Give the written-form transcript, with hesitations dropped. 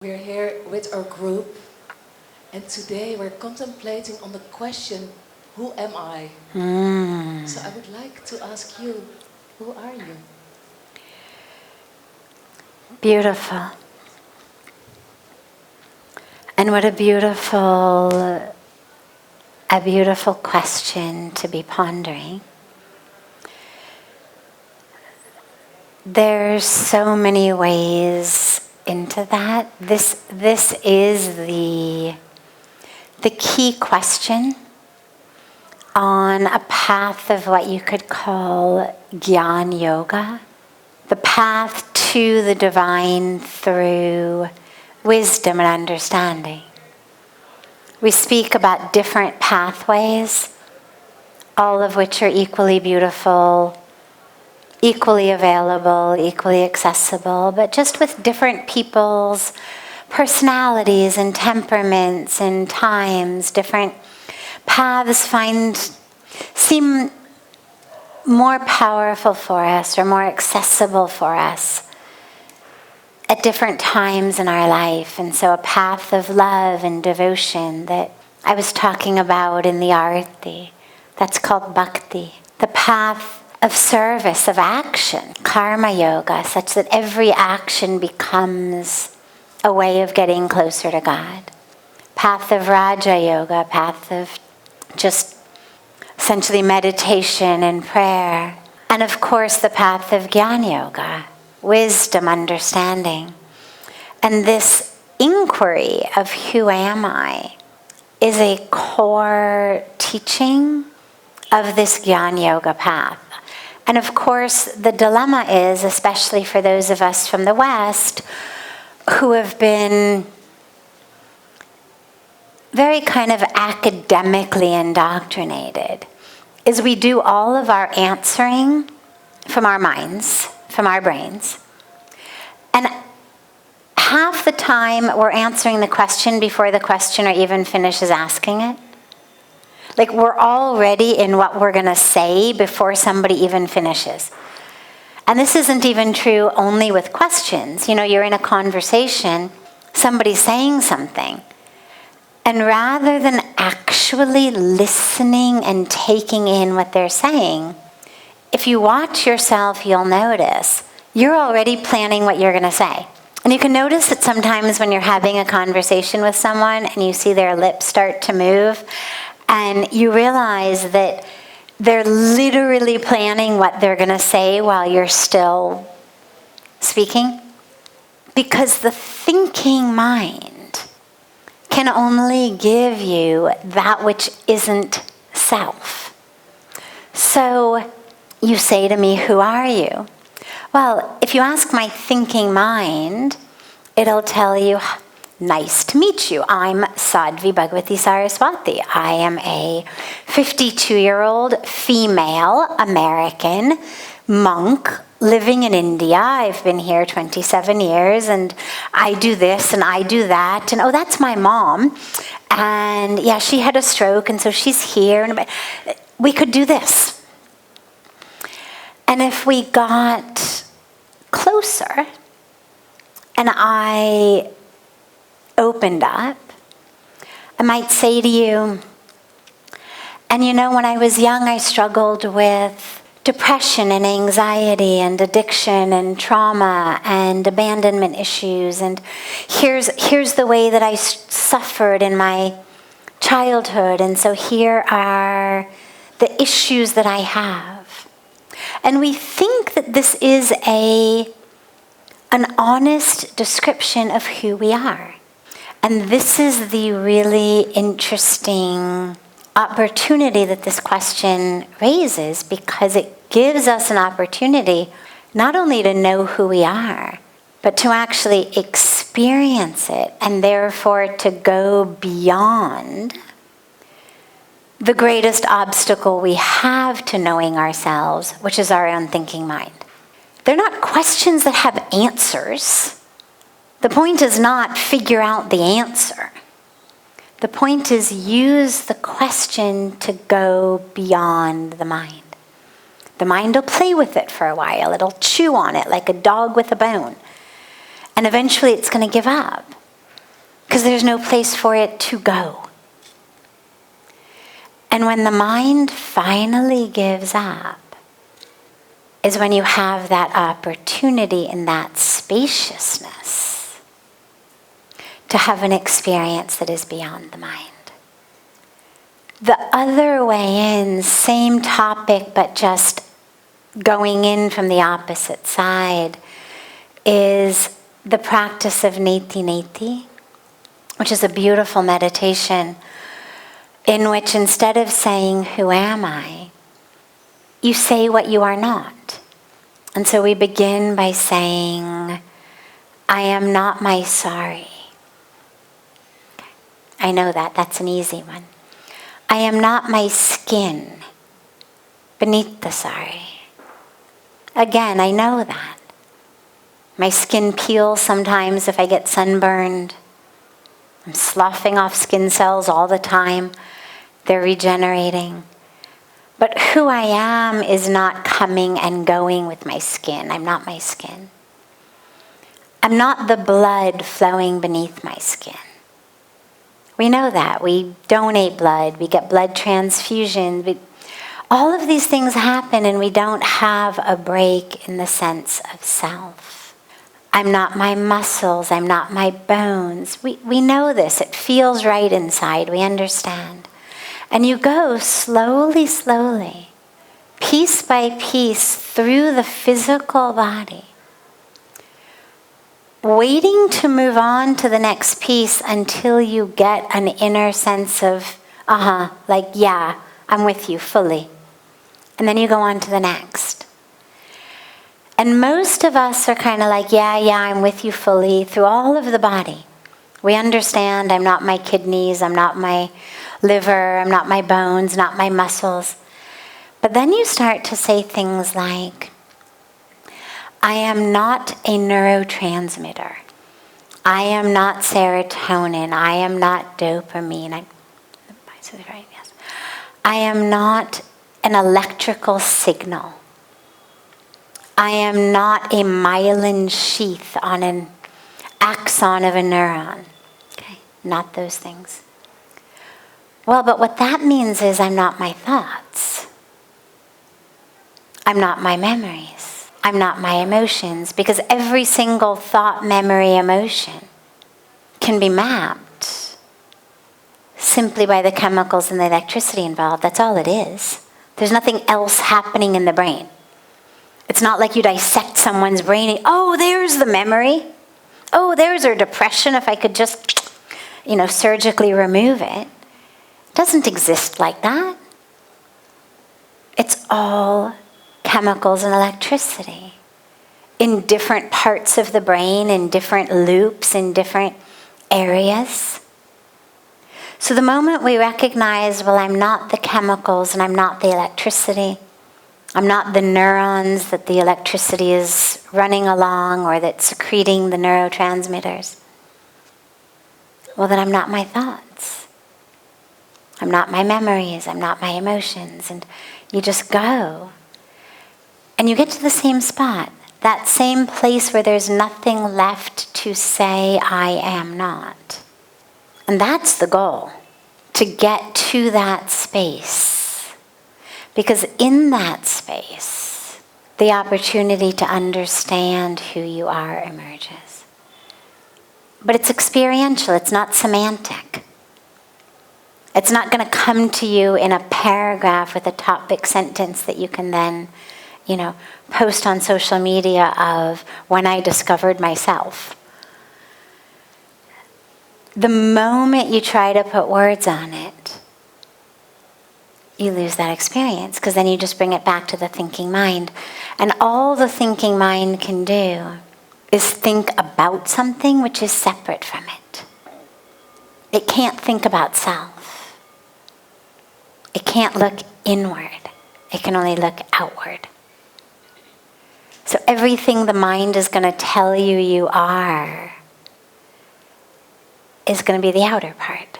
We're here with our group, and today we're contemplating on the question, who am I? So I would like to ask you, who are you? Beautiful. And what a beautiful question to be pondering. There's so many ways into that. This is the key question on a path of what you could call Gyan Yoga, the path to the divine through wisdom and understanding. We speak about different pathways, all of which are equally beautiful, equally available, equally accessible, but just with different people's personalities and temperaments and times. Different paths seem more powerful for us or more accessible for us at different times in our life. And so a path of love and devotion that I was talking about in the Arati, that's called Bhakti. The path of service, of action, karma yoga, such that every action becomes a way of getting closer to God. Path of Raja Yoga, path of just essentially meditation and prayer. And of course the path of Gyan Yoga, wisdom, understanding. And this inquiry of who am I is a core teaching of this Gyan Yoga path. And of course, the dilemma is, especially for those of us from the West, who have been very kind of academically indoctrinated, is we do all of our answering from our minds, from our brains. And half the time, we're answering the question before the questioner even finishes asking it. Like we're already in what we're going to say before somebody even finishes. And this isn't even true only with questions. You know, you're in a conversation, somebody's saying something. And rather than actually listening and taking in what they're saying, if you watch yourself, you'll notice you're already planning what you're going to say. And you can notice that sometimes when you're having a conversation with someone and you see their lips start to move, and you realize that they're literally planning what they're going to say while you're still speaking. Because the thinking mind can only give you that which isn't self. So you say to me, who are you? Well, if you ask my thinking mind, it'll tell you, nice to meet you. I'm Sadhvi Bhagavati Saraswati. I am a 52-year-old female American monk living in India. I've been here 27 years, and I do this and I do that. And oh, that's my mom. And yeah, she had a stroke, and so she's here. And we could do this. And if we got closer, and I opened up, I might say to you, and you know, when I was young, I struggled with depression and anxiety and addiction and trauma and abandonment issues. And here's the way that I suffered in my childhood. And so here are the issues that I have. And we think that this is an honest description of who we are. And this is the really interesting opportunity that this question raises, because it gives us an opportunity not only to know who we are, but to actually experience it, and therefore to go beyond the greatest obstacle we have to knowing ourselves, which is our own thinking mind. They're not questions that have answers. The point is not figure out the answer. The point is use the question to go beyond the mind. The mind will play with it for a while. It'll chew on it like a dog with a bone. And eventually it's going to give up. because there's no place for it to go. And when the mind finally gives up, is when you have that opportunity in that spaciousness to have an experience that is beyond the mind. The other way in, same topic, but just going in from the opposite side, is the practice of Neti Neti, which is a beautiful meditation in which instead of saying, "Who am I?" you say what you are not. And so we begin by saying, "I am not my sorry." Okay. I know that. That's an easy one. I am not my skin beneath the sorry. Again, I know that. My skin peels sometimes if I get sunburned. I'm sloughing off skin cells all the time. They're regenerating. But who I am is not coming and going with my skin. I'm not my skin. I'm not the blood flowing beneath my skin. We know that. We donate blood. We get blood transfusions. All of these things happen and we don't have a break in the sense of self. I'm not my muscles. I'm not my bones. We know this. It feels right inside. We understand. And you go slowly, slowly, piece by piece through the physical body, waiting to move on to the next piece until you get an inner sense of, like, yeah, I'm with you fully. And then you go on to the next. And most of us are kind of like, yeah, I'm with you fully through all of the body. We understand I'm not my kidneys, I'm not my liver, I'm not my bones, not my muscles. But then you start to say things like, I am not a neurotransmitter. I am not serotonin. I am not dopamine. I am not an electrical signal. I am not a myelin sheath on an axon of a neuron. Okay, not those things. Well, but what that means is I'm not my thoughts. I'm not my memories. I'm not my emotions, because every single thought, memory, emotion can be mapped simply by the chemicals and the electricity involved. That's all it is. There's nothing else happening in the brain. It's not like you dissect someone's brain and, oh, there's the memory. Oh, there's her depression if I could just, surgically remove it. It doesn't exist like that. It's all chemicals and electricity in different parts of the brain, in different loops, in different areas. So the moment we recognize, well, I'm not the chemicals and I'm not the electricity, I'm not the neurons that the electricity is running along or that's secreting the neurotransmitters, well, then I'm not my thoughts. I'm not my memories. I'm not my emotions. And you just go. And you get to the same spot, that same place where there's nothing left to say I am not. And that's the goal, to get to that space. Because in that space, the opportunity to understand who you are emerges. But it's experiential, it's not semantic. It's not going to come to you in a paragraph with a topic sentence that you can then, post on social media of when I discovered myself. The moment you try to put words on it, you lose that experience, because then you just bring it back to the thinking mind. And all the thinking mind can do is think about something which is separate from it. It can't think about self. It can't look inward. It can only look outward. So everything the mind is going to tell you you are is going to be the outer part.